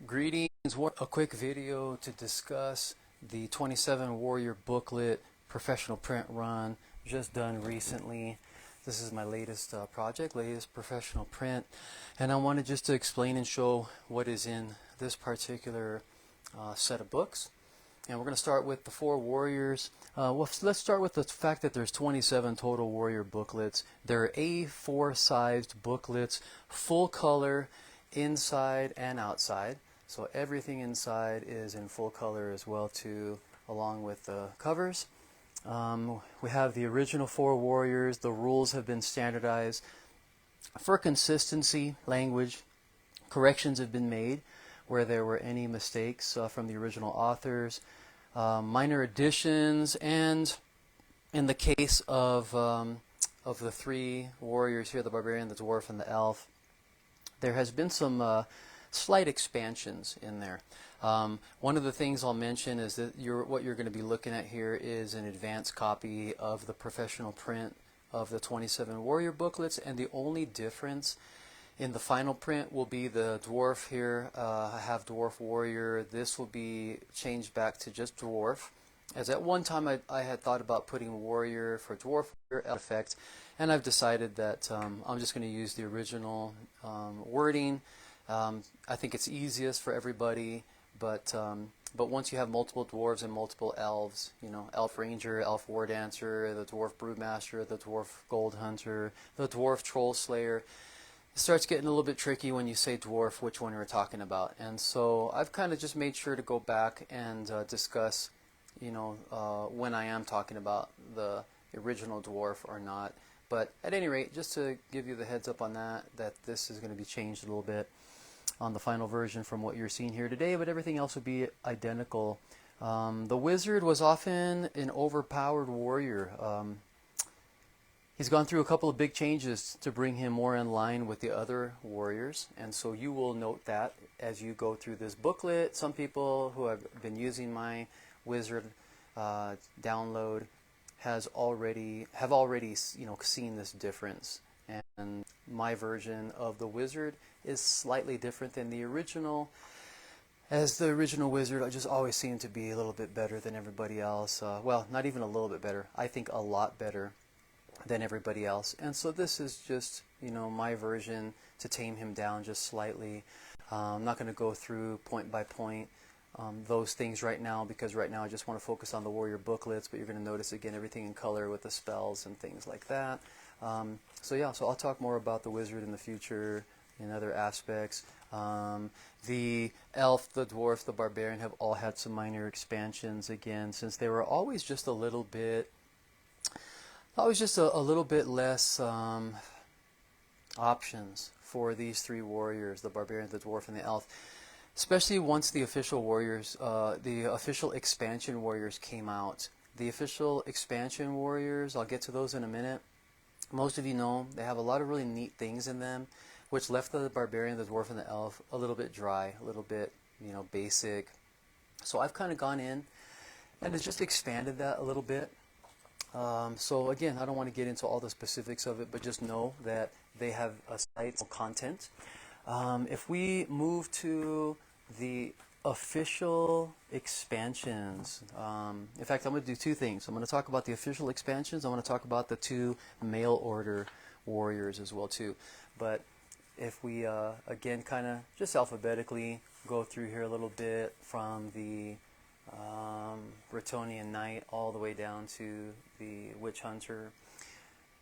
Greetings. A quick video to discuss the 27 Warrior booklet professional print run just done recently. This is my latest project, latest professional print, and I wanted just to explain and show what is in this particular set of books. And we're going to start with the 4 warriors. Let's start with the fact that there's 27 total warrior booklets. They're A4 sized booklets, full color, inside and outside. So everything inside is in full color as well too, along with the covers. We have the original 4 warriors. The rules have been standardized. For consistency, language, corrections have been made where there were any mistakes from the original authors. Minor additions, and in the case of the 3 warriors here, the barbarian, the dwarf, and the elf, there has been some slight expansions in there. One of the things I'll mention is that what you're going to be looking at here is an advanced copy of the professional print of the 27 warrior booklets, and the only difference in the final print will be the dwarf here. I have dwarf warrior. This will be changed back to just dwarf, as at one time I had thought about putting warrior for dwarf effect, and I've decided that I'm just going to use the original wording. I think it's easiest for everybody, but once you have multiple dwarves and multiple elves, you know, elf ranger, elf war dancer, the dwarf broodmaster, the dwarf gold hunter, the dwarf troll slayer, it starts getting a little bit tricky when you say dwarf, which one you're talking about. And so I've kind of just made sure to go back and discuss, you know, when I am talking about the original dwarf or not. But at any rate, just to give you the heads up on that this is going to be changed a little bit on the final version from what you're seeing here today, but everything else would be identical. The wizard was often an overpowered warrior. He's gone through a couple of big changes to bring him more in line with the other warriors, and so you will note that as you go through this booklet. Some people who have been using my wizard download have already you know, seen this difference, and my version of the wizard is slightly different than the original, as the original wizard I just always seemed to be a little bit better than everybody else. Well, not even a little bit better, I think a lot better than everybody else. And so this is just, you know, my version to tame him down just slightly. I'm not going to go through point by point those things right now, because right now I just want to focus on the warrior booklets, but you're going to notice again everything in color with the spells and things like that. So yeah, so I'll talk more about the wizard in the future in other aspects. The elf, the dwarf, the barbarian have all had some minor expansions again, since they were always just a little bit less options for these 3 warriors, the barbarian, the dwarf, and the elf. Especially once the official warriors, the official expansion warriors came out. The official expansion warriors, I'll get to those in a minute. Most of you know they have a lot of really neat things in them, which left the barbarian, the dwarf, and the elf a little bit dry, a little bit, you know, basic. So I've kind of gone in and it's just expanded that a little bit. So again, I don't want to get into all the specifics of it, but just know that they have a site content. If we move to the official expansions, in fact, I'm going to do 2 things. I'm going to talk about the official expansions. I'm going to talk about the 2 mail order warriors as well too. But if we again kind of just alphabetically go through here a little bit from the Bretonnian Knight all the way down to the Witch Hunter.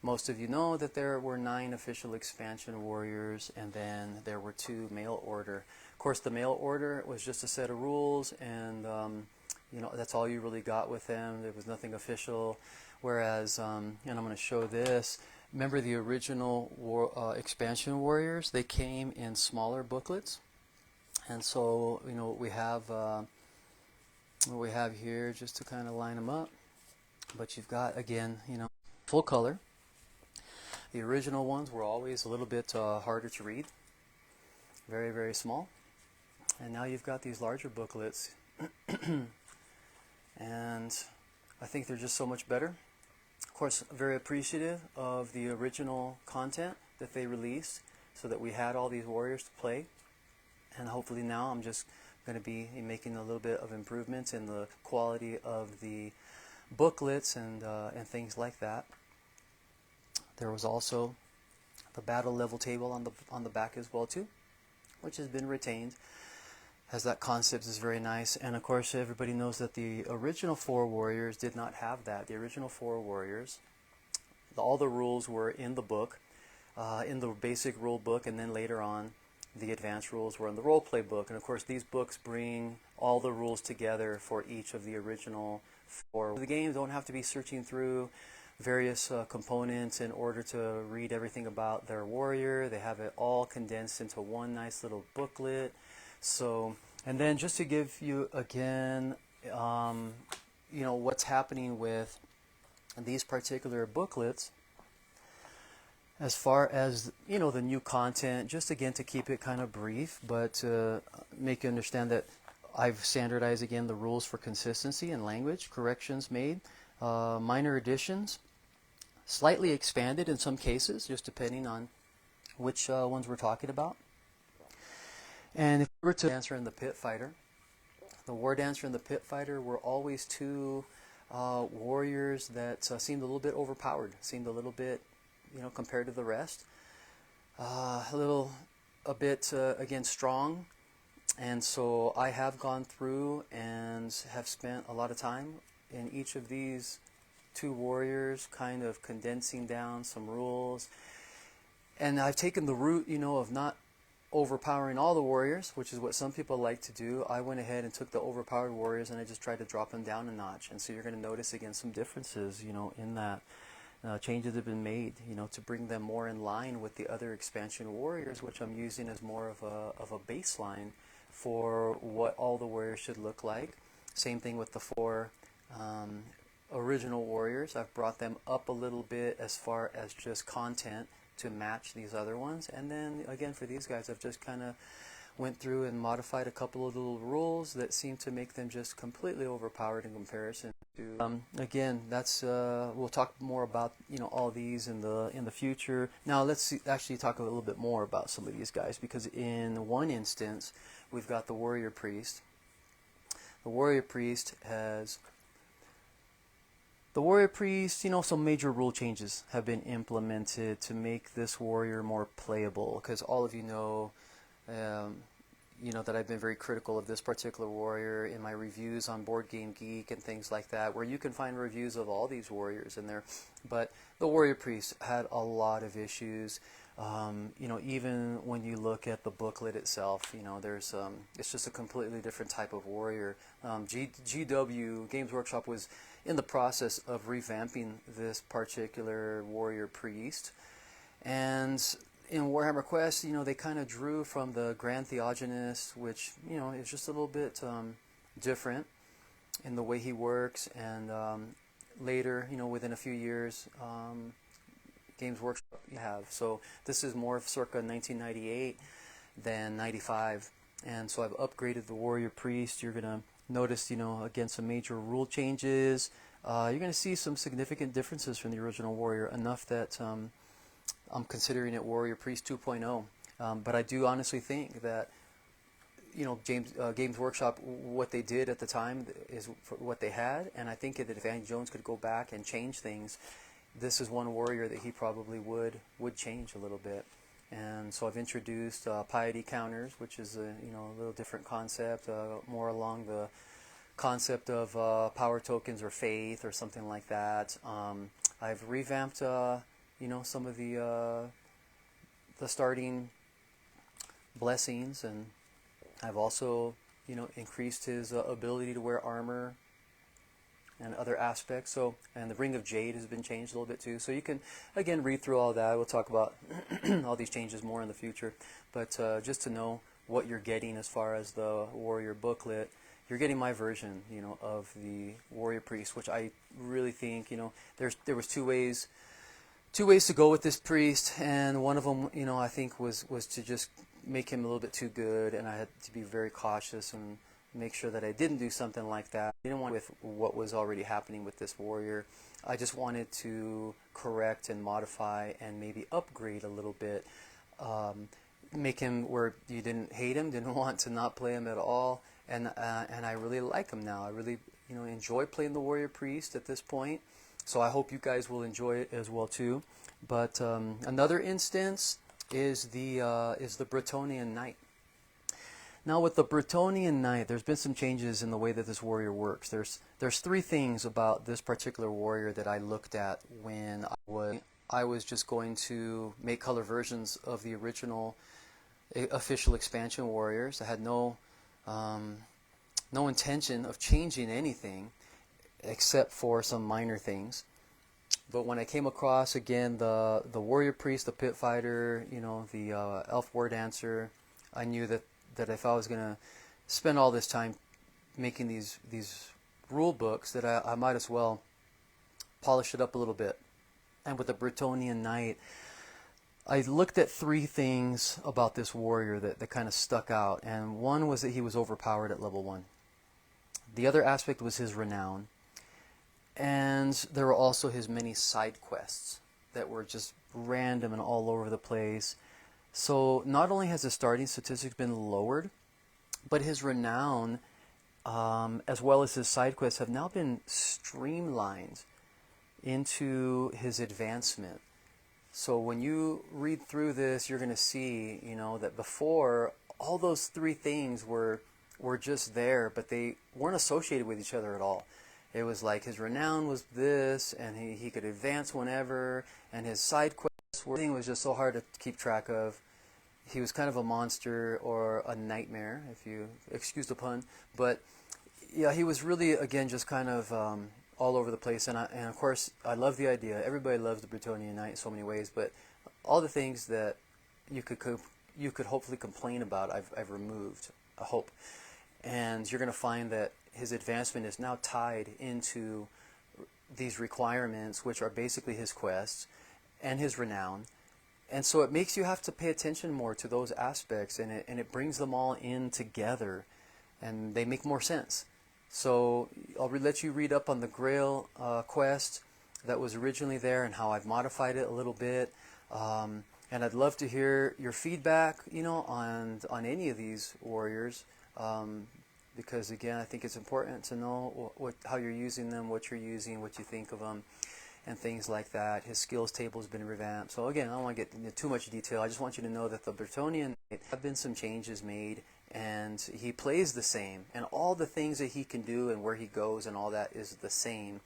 Most of you know that there were 9 official expansion warriors, and then there were 2 mail order. Of course, the mail order was just a set of rules, and you know, that's all you really got with them. There was nothing official. Whereas, and I'm going to show this. Remember the original expansion warriors? They came in smaller booklets, and so you know what we have here, just to kind of line them up. But you've got, again, you know, full color. The original ones were always a little bit harder to read, very, very small. And now you've got these larger booklets, and I think they're just so much better. Of course, very appreciative of the original content that they released, so that we had all these warriors to play. And hopefully now I'm just going to be making a little bit of improvements in the quality of the booklets and things like that. There was also the battle level table on the back as well too, which has been retained, as that concept is very nice. And of course everybody knows that the original 4 warriors did not have that. The original 4 warriors, all the rules were in the book, in the basic rule book, and then later on the advanced rules were in the role play book. And of course these books bring all the rules together for each of the original 4. The games don't have to be searching through various components in order to read everything about their warrior. They have it all condensed into one nice little booklet. So, and then just to give you again, what's happening with these particular booklets, as far as the new content, just again to keep it kind of brief, but to make you understand that I've standardized again the rules for consistency and language, corrections made, minor additions, slightly expanded in some cases, just depending on which ones we're talking about. And if we were to Dancer and the Pit Fighter, the War Dancer and the Pit Fighter were always 2 warriors that seemed a little bit overpowered, seemed a little bit, compared to the rest, a bit again strong. And so I have gone through and have spent a lot of time in each of these 2 warriors, kind of condensing down some rules. And I've taken the route, of not overpowering all the warriors, which is what some people like to do. I went ahead and took the overpowered warriors and I just tried to drop them down a notch. And so you're going to notice again some differences, in that. Changes have been made, to bring them more in line with the other expansion warriors, which I'm using as more of a baseline for what all the warriors should look like. Same thing with the 4 original warriors. I've brought them up a little bit as far as just content to match these other ones. And then again for these guys, I've just kind of went through and modified a couple of little rules that seem to make them just completely overpowered in comparison to again, that's we'll talk more about all these in the future. Now let's actually talk a little bit more about some of these guys, because in one instance we've got the warrior priest. The warrior priest has some major rule changes have been implemented to make this warrior more playable, because all of that I've been very critical of this particular warrior in my reviews on Board Game Geek and things like that, where you can find reviews of all these warriors in there. But the warrior priest had a lot of issues. Even when you look at the booklet itself, there's it's just a completely different type of warrior. GW Games Workshop was in the process of revamping this particular warrior priest, and in Warhammer Quest, they kind of drew from the Grand Theogenist, which is just a little bit different in the way he works. And later, within a few years, Games Workshop you have. So this is more circa 1998 than 95, and so I've upgraded the warrior priest. You're gonna notice, again, some major rule changes. You're gonna see some significant differences from the original warrior, enough that I'm considering it Warrior Priest 2.0, but I do honestly think that Games Workshop, what they did at the time is what they had, and I think that if Andy Jones could go back and change things, this is one warrior that he probably would change a little bit. And so I've introduced piety counters, which is a little different concept, more along the concept of power tokens or faith or something like that. I've revamped some of the starting blessings, and I've also increased his ability to wear armor and other aspects. So, and the Ring of Jade has been changed a little bit too. So you can again read through all that. We'll talk about all these changes more in the future, but just to know what you're getting as far as the warrior booklet, you're getting my version of the warrior priest, which I really think there was two ways to go with this priest, and one of them I think was to just make him a little bit too good, and I had to be very cautious and make sure that I didn't do something like that. I didn't want with what was already happening with this warrior. I just wanted to correct and modify and maybe upgrade a little bit make him where you didn't hate him, didn't want to not play him at all, and I really like him now. I really enjoy playing the warrior priest at this point, so I hope you guys will enjoy it as well too. But another instance is the Bretonnian Knight. Now with the Bretonnian Knight, there's been some changes in the way that this warrior works. There's three things about this particular warrior that I looked at when I was just going to make color versions of the original official expansion warriors. I had no intention of changing anything except for some minor things. But when I came across again the warrior priest, the pit fighter, the elf war dancer, I knew that if I was going to spend all this time making these rule books, that I might as well polish it up a little bit. And with the Bretonnian Knight, I looked at three things about this warrior that kind of stuck out. And one was that he was overpowered at level 1. The other aspect was his renown. And there were also his many side quests that were just random and all over the place. So not only has his starting statistics been lowered, but his renown, as well as his side quests, have now been streamlined into his advancement. So when you read through this, you're going to see, that before, all those three things were just there, but they weren't associated with each other at all. It was like his renown was this, and he could advance whenever, and his side quests were, everything was just so hard to keep track of. He was kind of a monster or a nightmare, if you excuse the pun. But yeah, he was really, again, just kind of all over the place. And of course, I love the idea. Everybody loves the Bretonnian Knight in so many ways. But all the things that you could hopefully complain about, I've removed, I hope. And you're going to find that his advancement is now tied into these requirements, which are basically his quests and his renown. And so it makes you have to pay attention more to those aspects, and it brings them all in together, and they make more sense. So I'll let you read up on the Grail quest that was originally there and how I've modified it a little bit. And I'd love to hear your feedback, on any of these warriors, because again, I think it's important to know how you're using them, what you're using, what you think of them, and things like that. His skills table has been revamped. So again, I don't want to get into too much detail. I just want you to know that the Bretonnian Knight have been some changes made, and he plays the same, and all the things that he can do and where he goes and all that is the same.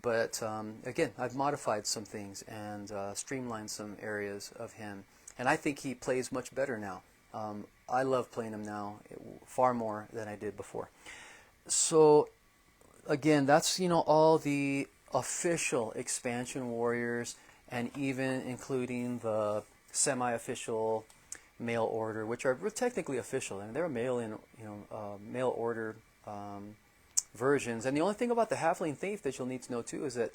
But again, I've modified some things and streamlined some areas of him, and I think he plays much better now. I love playing him now far more than I did before. So again, that's all the official expansion warriors, and even including the semi-official mail order, which are technically official. I mean, they're mail order versions. And the only thing about the Halfling Thief that you'll need to know too is that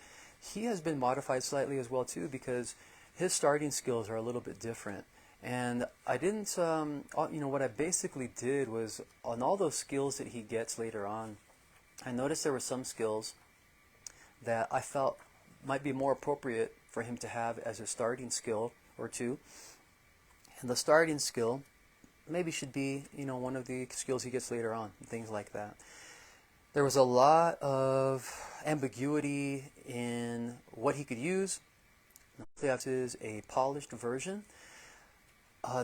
he has been modified slightly as well too, because his starting skills are a little bit different. And I didn't, what I basically did was on all those skills that he gets later on, I noticed there were some skills that I felt might be more appropriate for him to have as a starting skill or two. And the starting skill maybe should be, one of the skills he gets later on, and things like that. There was a lot of ambiguity in what he could use. That is a polished version.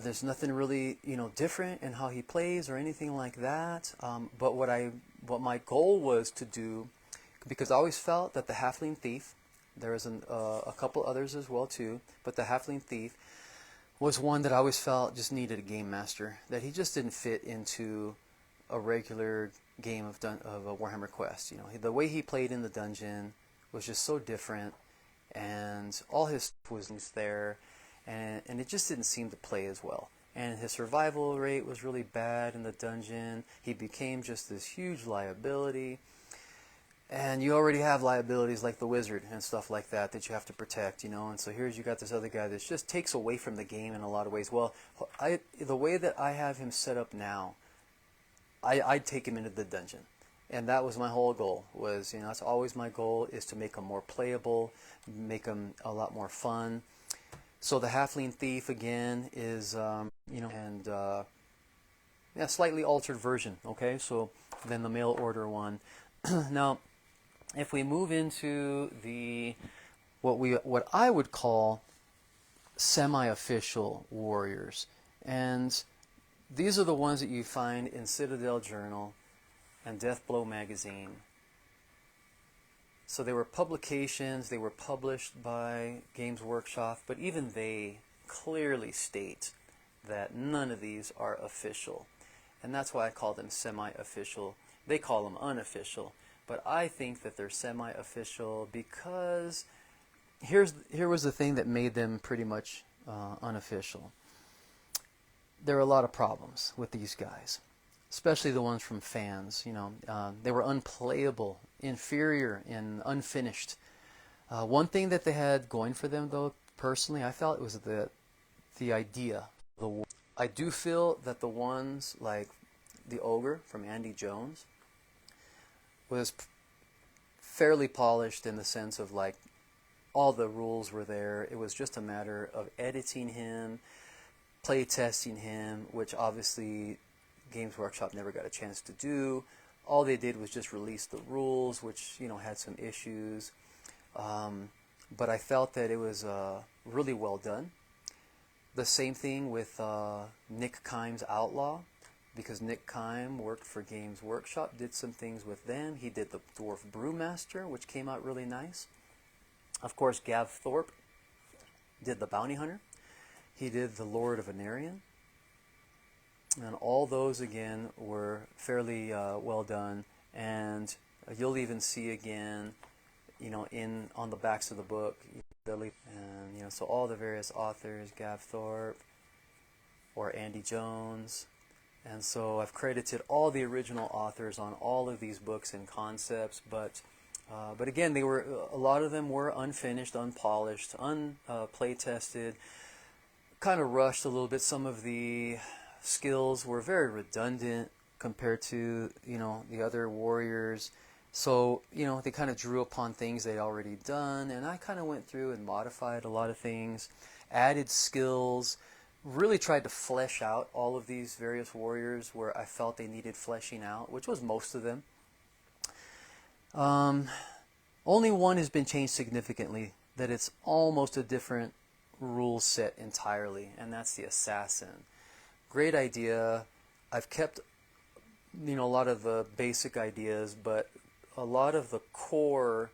There's nothing really, different in how he plays or anything like that. But what my goal was to do, because I always felt that the Halfling Thief, there was a couple others as well too, but the Halfling Thief was one that I always felt just needed a game master, that he just didn't fit into a regular game of a Warhammer quest. The way he played in the dungeon was just so different, and all his stuff was there, and it just didn't seem to play as well. And his survival rate was really bad in the dungeon. He became just this huge liability. And you already have liabilities like the wizard and stuff like that you have to protect, and so here's you got this other guy that just takes away from the game in a lot of ways. Well, the way that I have him set up now, I'd take him into the dungeon, and that was my whole goal. That's always my goal, is to make him more playable, make him a lot more fun. So the halfling thief again is, and yeah, slightly altered version. Okay, so then the mail order one. Now, if we move into the what I would call semi-official warriors, and these are the ones that you find in Citadel Journal and Deathblow magazine. So they were publications, they were published by Games Workshop, but even they clearly state that none of these are official. And that's why I call them semi-official. They call them unofficial, but I think that they're semi-official because here was the thing that made them pretty much unofficial. There are a lot of problems with these guys, especially the ones from fans. They were unplayable, inferior, and unfinished. One thing that they had going for them, though, personally, I felt it was the idea. I do feel that the ones like the Ogre from Andy Jones was fairly polished in the sense of like all the rules were there. It was just a matter of editing him, play testing him, which obviously Games Workshop never got a chance to do. All they did was just release the rules, which had some issues. But I felt that it was really well done. The same thing with Nick Kime's Outlaw, because Nick Kime worked for Games Workshop, did some things with them. He did the Dwarf Brewmaster, which came out really nice. Of course, Gav Thorpe did the Bounty Hunter. He did the Lord of Anarian. And all those, again, were fairly well done. And you'll even see again, on the backs of the book, and so all the various authors, Gav Thorpe or Andy Jones. And so I've credited all the original authors on all of these books and concepts, but again, a lot of them were unfinished, unpolished, play tested, kind of rushed a little bit. Some of the skills were very redundant compared to the other warriors. So they kind of drew upon things they'd already done, and I kind of went through and modified a lot of things, added skills. Really tried to flesh out all of these various warriors where I felt they needed fleshing out, which was most of them. Only one has been changed significantly, that it's almost a different rule set entirely, and that's the Assassin. Great idea. I've kept a lot of the basic ideas, but a lot of the core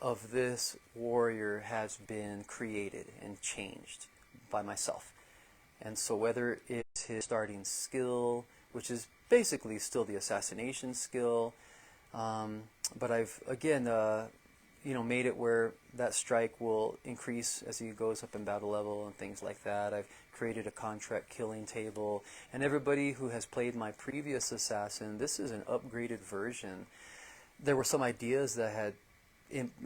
of this warrior has been created and changed by myself. And so whether it's his starting skill, which is basically still the assassination skill, but I've, again, made it where that strike will increase as he goes up in battle level and things like that. I've created a contract killing table. And everybody who has played my previous assassin, this is an upgraded version. There were some ideas that I had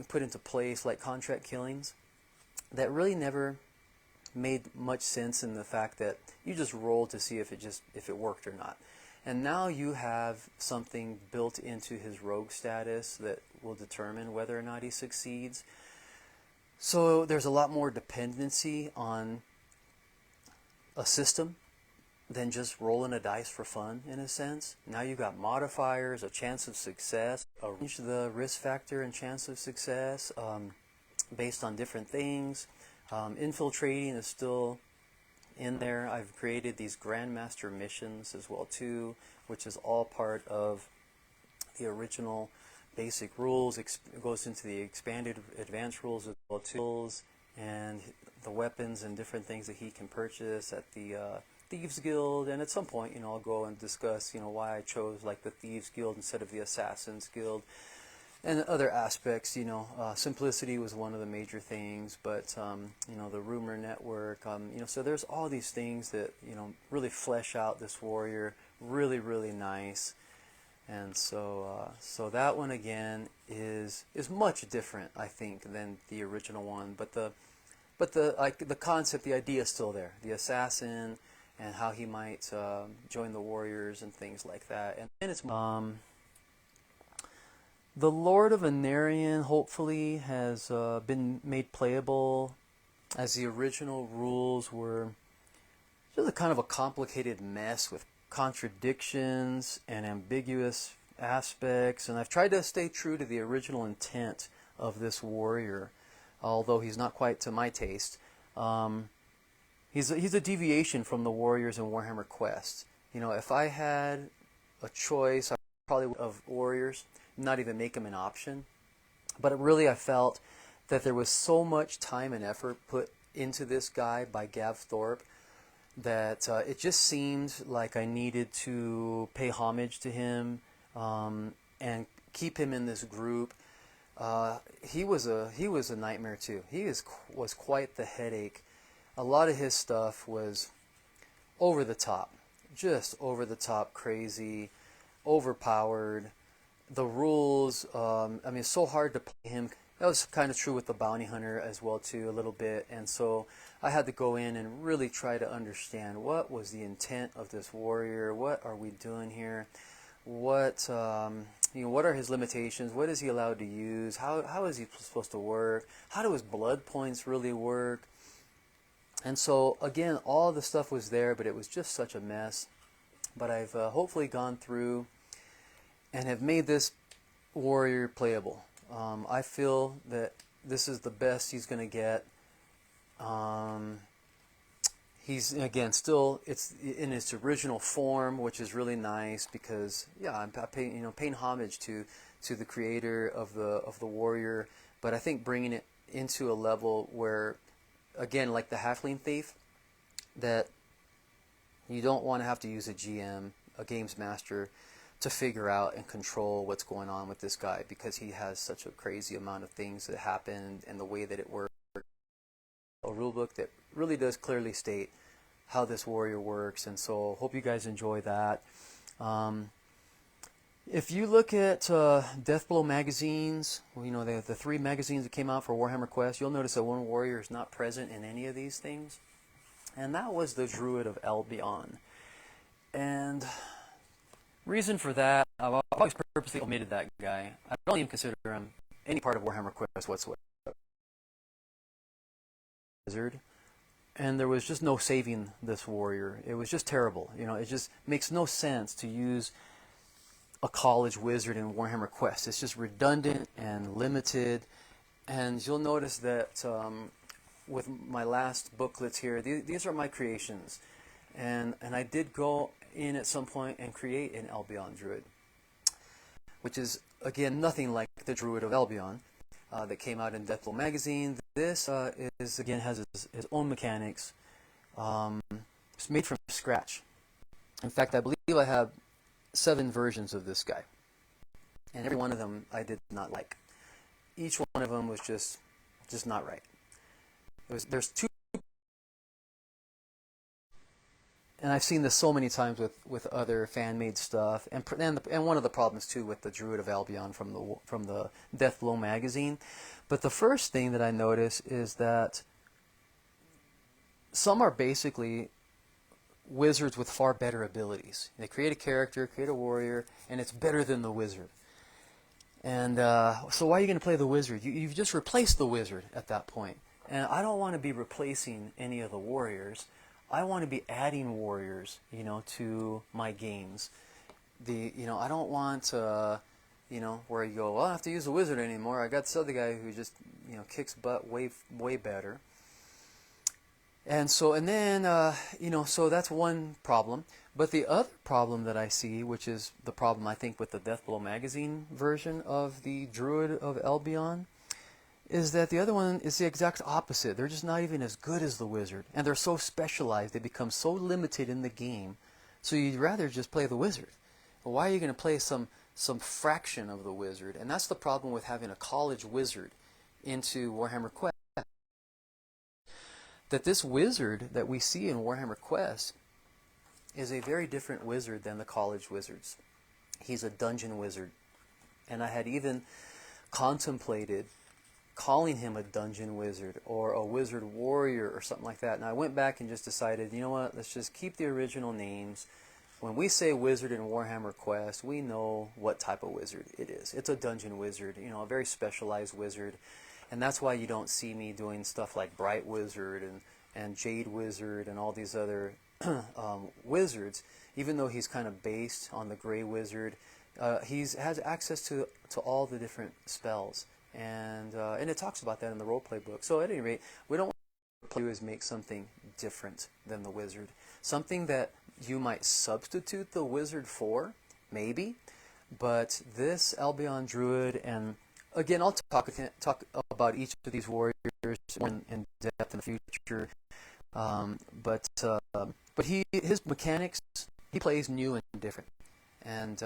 put into place, like contract killings, that really never made much sense in the fact that you just roll to see if it worked or not. And now you have something built into his rogue status that will determine whether or not he succeeds. So there's a lot more dependency on a system than just rolling a dice for fun, in a sense. Now you've got modifiers, a chance of success, the risk factor and chance of success based on different things. Infiltrating is still in there. I've created these Grandmaster missions as well too, which is all part of the original basic rules. It goes into the expanded advanced rules as well too, and the weapons and different things that he can purchase at the Thieves Guild. And at some point, I'll go and discuss, why I chose like the Thieves Guild instead of the Assassins Guild. And other aspects, simplicity was one of the major things, but, the rumor network, so there's all these things that, really flesh out this warrior, really, really nice. And so that one, again, is much different, I think, than the original one, but the concept, the idea is still there. The assassin and how he might join the warriors and things like that. And it's the Lord of Anarian hopefully has been made playable as the original rules were just a kind of a complicated mess with contradictions and ambiguous aspects, and I've tried to stay true to the original intent of this warrior, although he's not quite to my taste. He's a deviation from the warriors in Warhammer Quest. You know, if I had a choice, I probably would of warriors, not even make them an option. But really, I felt that there was so much time and effort put into this guy by Gav Thorpe that it just seemed like I needed to pay homage to him and keep him in this group. He was a nightmare too. Was quite the headache. A lot of his stuff was over the top, just over the top, crazy, overpowered. The rules, I mean, it's so hard to play him. That was kind of true with the bounty hunter as well too, a little bit. And so I had to go in and really try to understand what was the intent of this warrior. What are we doing here? What what are his limitations? What is he allowed to use? How is he supposed to work? How do his blood points really work? And so again, all the stuff was there, but it was just such a mess. But I've hopefully gone through and have made this warrior playable. I feel that this is the best he's going to get. He's again still it's in its original form, which is really nice because I'm paying homage to the creator of the warrior, but I think bringing it into a level where, again, like the halfling thief, that you don't want to have to use a GM, a games master, to figure out and control what's going on with this guy, because he has such a crazy amount of things that happen and the way that it works. A rulebook that really does clearly state how this warrior works, and so hope you guys enjoy that. If you look at Deathblow magazines, the 3 magazines that came out for Warhammer Quest, you'll notice that one warrior is not present in any of these things, and that was the Druid of Albion. And reason for that, I've always purposely omitted that guy. I don't even consider him any part of Warhammer Quest whatsoever. Wizard, and there was just no saving this warrior. It was just terrible. It just makes no sense to use a college wizard in Warhammer Quest. It's just redundant and limited. And you'll notice that with my last booklets here, these are my creations, and I did go in at some point and create an Albion Druid, which is again nothing like the Druid of Albion that came out in Deathblow magazine. This again has his own mechanics. It's made from scratch. In fact, I believe I have 7 versions of this guy, and every one of them I did not like. Each one of them was just not right. There's 2. And I've seen this so many times with other fan-made stuff, and one of the problems too with the Druid of Albion from the Deathblow magazine. But the first thing that I notice is that some are basically wizards with far better abilities. They create a character, create a warrior, and it's better than the wizard. And so why are you going to play the wizard? You've just replaced the wizard at that point. And I don't want to be replacing any of the warriors. I want to be adding warriors, to my games. I don't want, where you go, well, I don't have to use the wizard anymore. I got this other guy who just, kicks butt way better. And so, so that's one problem. But the other problem that I see, which is the problem I think with the Deathblow magazine version of the Druid of Albion, is that the other one is the exact opposite. They're just not even as good as the wizard, and they're so specialized, they become so limited in the game, so you'd rather just play the wizard. Well, why are you going to play some fraction of the wizard? And that's the problem with having a college wizard into Warhammer Quest. That this wizard that we see in Warhammer Quest is a very different wizard than the college wizards. He's a dungeon wizard, and I had even contemplated calling him a dungeon wizard or a wizard warrior or something like that. And I went back and just decided, you know what, let's just keep the original names. When we say wizard in Warhammer Quest, we know what type of wizard it is. It's a dungeon wizard, a very specialized wizard. and that's why you don't see me doing stuff like Bright Wizard and Jade Wizard and all these other wizards. Even though he's kind of based on the Gray Wizard, has access to all the different spells, and it talks about that in the roleplay book. So at any rate, we don't want to do is make something different than the wizard, something that you might substitute the wizard for, maybe. But this Albion Druid, and again, I'll talk about each of these warriors in depth in the future. But his mechanics, he plays new and different, and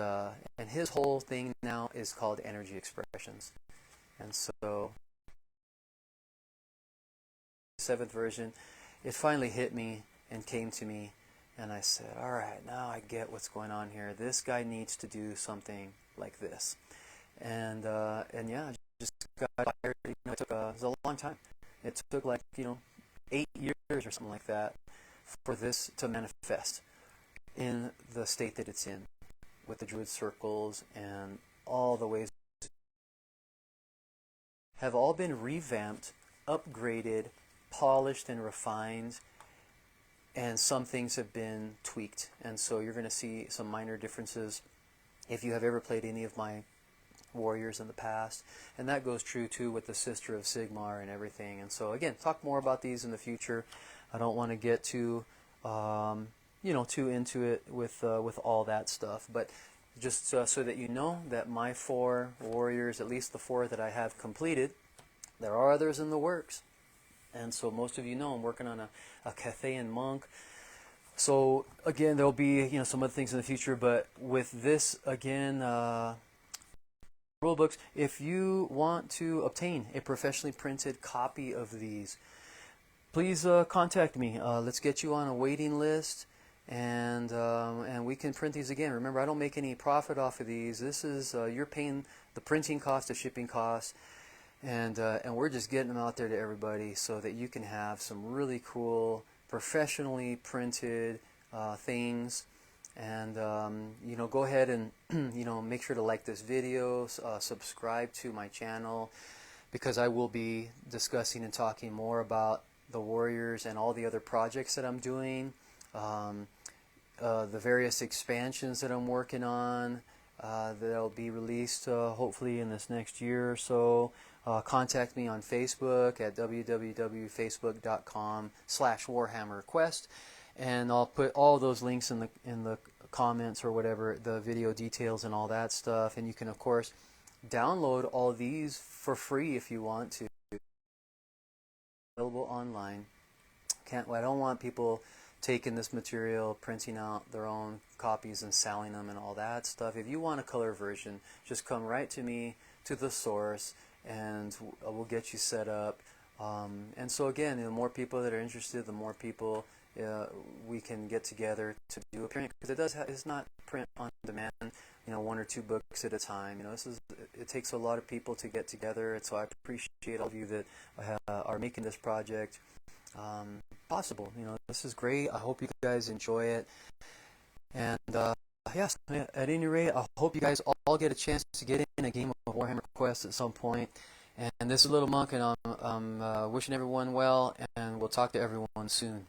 his whole thing now is called energy expressions. And so, 7th version, it finally hit me and came to me. And I said, all right, now I get what's going on here. This guy needs to do something like this. And yeah, I just got fired. It took it was a long time. It took 8 years or something like that for this to manifest in the state that it's in, with the druid circles and all the ways have all been revamped, upgraded, polished, and refined. And some things have been tweaked, and so you're going to see some minor differences if you have ever played any of my warriors in the past. And that goes true too with the Sister of Sigmar and everything. And so again, talk more about these in the future. I don't want to get too too into it with all that stuff, but just so that you know that my 4 warriors, at least the 4 that I have completed, there are others in the works. And so most of you know I'm working on a Cathayan Monk. So again, there'll be some other things in the future, but with this again, Rulebooks, if you want to obtain a professionally printed copy of these, please contact me. Let's get you on a waiting list, and we can print these again. Remember, I don't make any profit off of these. This is you're paying the printing cost, the shipping cost. And we're just getting them out there to everybody so that you can have some really cool, professionally printed things. And go ahead and make sure to like this video, subscribe to my channel, because I will be discussing and talking more about the warriors and all the other projects that I'm doing, the various expansions that I'm working on that'll be released hopefully in this next year or so. Contact me on Facebook at www.facebook.com/WarhammerQuest, and I'll put all those links in the comments or whatever, the video details and all that stuff. And you can of course download all these for free if you want to. Available online. I don't want people taking this material, printing out their own copies and selling them and all that stuff. If you want a color version, just come right to me, to the source, and we'll get you set up. And so again, the more people that are interested, the more people we can get together to do a print, because it's not print on demand, 1 or 2 books at a time. It takes a lot of people to get together, and so I appreciate all of you that are making this project possible. This is great. I hope you guys enjoy it. And yes, at any rate, I hope you guys all get a chance to get in a game of Warhammer Quest at some point. And this is Littlemonk, and I'm wishing everyone well, and we'll talk to everyone soon.